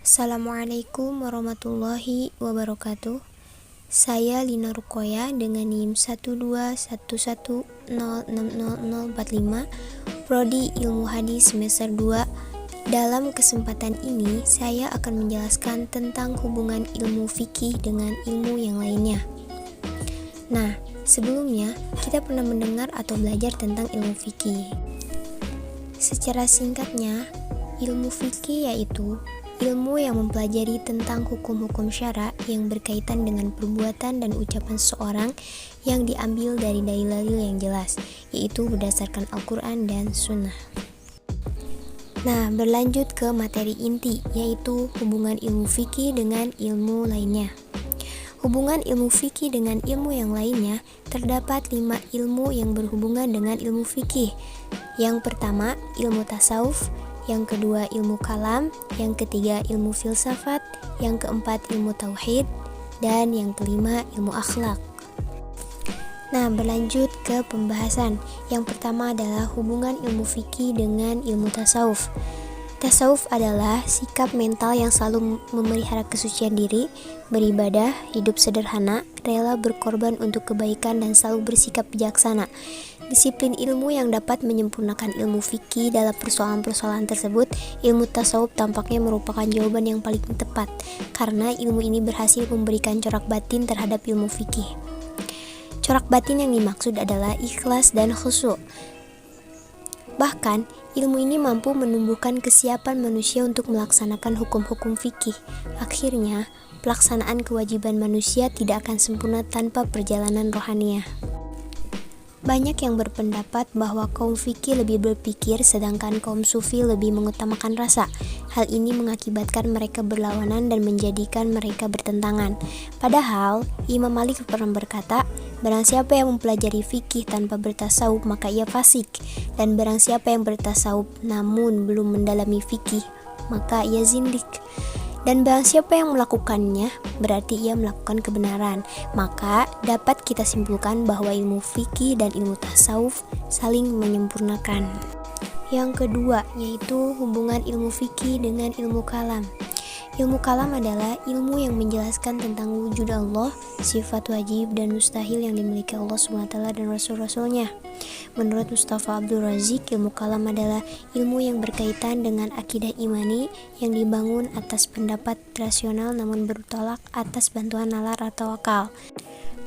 Assalamualaikum warahmatullahi wabarakatuh. Saya Lina Rukoya dengan NIM 12110600045, Prodi Ilmu Hadis semester 2. Dalam kesempatan ini, saya akan menjelaskan tentang hubungan ilmu fikih dengan ilmu yang lainnya. Nah, sebelumnya kita pernah mendengar atau belajar tentang ilmu fikih. Secara singkatnya, ilmu fikih yaitu ilmu yang mempelajari tentang hukum-hukum syara yang berkaitan dengan perbuatan dan ucapan seseorang yang diambil dari dalil-dalil yang jelas, yaitu berdasarkan Al-Quran dan Sunnah. Nah, berlanjut ke materi inti, yaitu hubungan ilmu fikih dengan ilmu lainnya. Hubungan ilmu fikih dengan ilmu yang lainnya, terdapat 5 ilmu yang berhubungan dengan ilmu fikih. Yang pertama, ilmu tasawuf. Yang kedua, ilmu kalam. Yang ketiga, ilmu filsafat. Yang keempat, ilmu tauhid. Dan yang kelima, ilmu akhlak. Nah, berlanjut ke pembahasan. Yang pertama adalah hubungan ilmu fikih dengan ilmu tasawuf. Tasawuf adalah sikap mental yang selalu memelihara kesucian diri, beribadah, hidup sederhana, rela berkorban untuk kebaikan, dan selalu bersikap bijaksana. Disiplin ilmu yang dapat menyempurnakan ilmu fikih dalam persoalan-persoalan tersebut. Ilmu tasawuf tampaknya merupakan jawaban yang paling tepat, karena ilmu ini berhasil memberikan corak batin terhadap ilmu fikih. Corak batin yang dimaksud adalah ikhlas dan khusyuk. Bahkan, ilmu ini mampu menumbuhkan kesiapan manusia untuk melaksanakan hukum-hukum fikih. Akhirnya, pelaksanaan kewajiban manusia tidak akan sempurna tanpa perjalanan rohaniah. Banyak yang berpendapat bahwa kaum fikih lebih berpikir, sedangkan kaum sufi lebih mengutamakan rasa. Hal ini mengakibatkan mereka berlawanan dan menjadikan mereka bertentangan. Padahal, Imam Malik pernah berkata, barang siapa yang mempelajari fikih tanpa bertasawuf, maka ia fasik. Dan barang siapa yang bertasawuf namun belum mendalami fikih, maka ia zindik. Dan barang siapa yang melakukannya, berarti ia melakukan kebenaran. Maka dapat kita simpulkan bahwa ilmu fikih dan ilmu tasawuf saling menyempurnakan. Yang kedua, yaitu hubungan ilmu fikih dengan ilmu kalam. Ilmu kalam adalah ilmu yang menjelaskan tentang wujud Allah, sifat wajib dan mustahil yang dimiliki Allah SWT dan Rasul-Rasulnya. Menurut Mustafa Abdul Razik, ilmu kalam adalah ilmu yang berkaitan dengan akidah imani yang dibangun atas pendapat rasional namun bertolak atas bantuan nalar atau akal.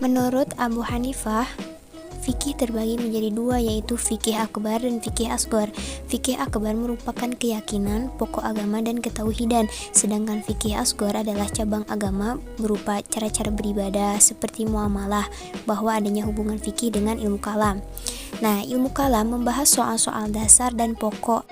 Menurut Abu Hanifah, fikih terbagi menjadi 2, yaitu fikih akbar dan fikih asghar. Fikih akbar merupakan keyakinan, pokok agama dan ketauhidan, sedangkan fikih asghar adalah cabang agama berupa cara-cara beribadah seperti muamalah, bahwa adanya hubungan fikih dengan ilmu kalam. Nah, ilmu kalam membahas soal-soal dasar dan pokok.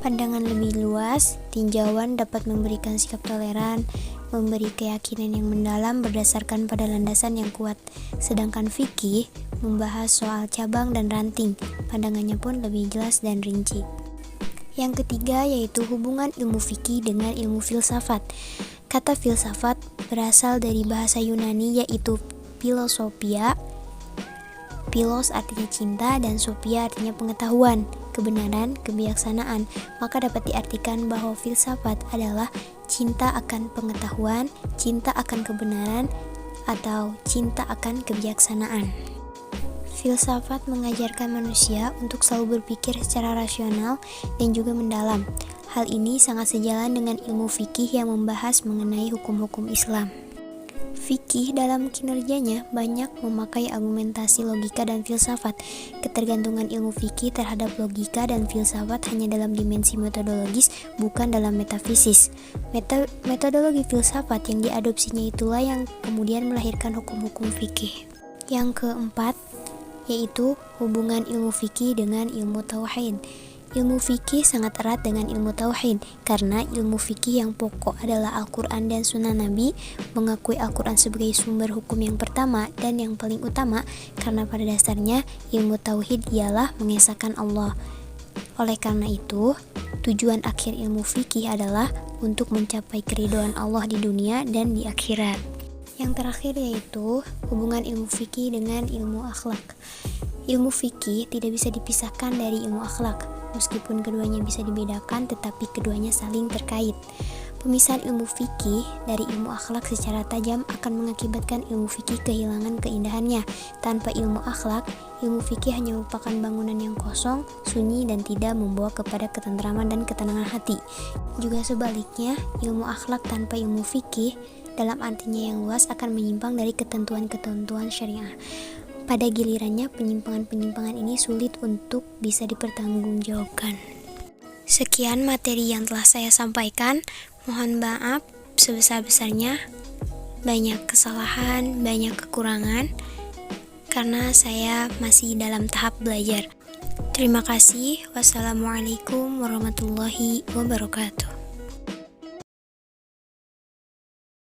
Pandangan lebih luas, tinjauan dapat memberikan sikap toleran, memberi keyakinan yang mendalam berdasarkan pada landasan yang kuat. Sedangkan fikih membahas soal cabang dan ranting, pandangannya pun lebih jelas dan rinci. Yang ketiga, yaitu hubungan ilmu fikih dengan ilmu filsafat. Kata filsafat berasal dari bahasa Yunani, yaitu philosophia. Philos artinya cinta dan sophia artinya pengetahuan, kebenaran, kebijaksanaan. Maka dapat diartikan bahwa filsafat adalah cinta akan pengetahuan, cinta akan kebenaran, atau cinta akan kebijaksanaan. Filsafat mengajarkan manusia untuk selalu berpikir secara rasional dan juga mendalam. Hal ini sangat sejalan dengan ilmu fikih yang membahas mengenai hukum-hukum Islam. Fikih dalam kinerjanya banyak memakai argumentasi logika dan filsafat. Ketergantungan ilmu fikih terhadap logika dan filsafat hanya dalam dimensi metodologis, bukan dalam metafisis. Metodologi filsafat yang diadopsinya itulah yang kemudian melahirkan hukum-hukum fikih. Yang keempat, yaitu hubungan ilmu fikih dengan ilmu tauhid. Ilmu fikih sangat erat dengan ilmu tauhid, karena ilmu fikih yang pokok adalah Al-Quran dan Sunnah Nabi, mengakui Al-Quran sebagai sumber hukum yang pertama dan yang paling utama, karena pada dasarnya ilmu tauhid ialah mengesahkan Allah. Oleh karena itu, tujuan akhir ilmu fikih adalah untuk mencapai keridhaan Allah di dunia dan di akhirat. Yang terakhir yaitu hubungan ilmu fikih dengan ilmu akhlak. Ilmu fikih tidak bisa dipisahkan dari ilmu akhlak. Meskipun keduanya bisa dibedakan, tetapi keduanya saling terkait. Pemisahan ilmu fikih dari ilmu akhlak secara tajam akan mengakibatkan ilmu fikih kehilangan keindahannya. Tanpa ilmu akhlak, ilmu fikih hanya merupakan bangunan yang kosong, sunyi, dan tidak membawa kepada ketentraman dan ketenangan hati. Juga sebaliknya, ilmu akhlak tanpa ilmu fikih dalam artinya yang luas akan menyimpang dari ketentuan-ketentuan syariah. Pada gilirannya, penyimpangan-penyimpangan ini sulit untuk bisa dipertanggungjawabkan. Sekian materi yang telah saya sampaikan. Mohon maaf sebesar-besarnya. Banyak kesalahan, banyak kekurangan, karena saya masih dalam tahap belajar. Terima kasih. Wassalamualaikum warahmatullahi wabarakatuh.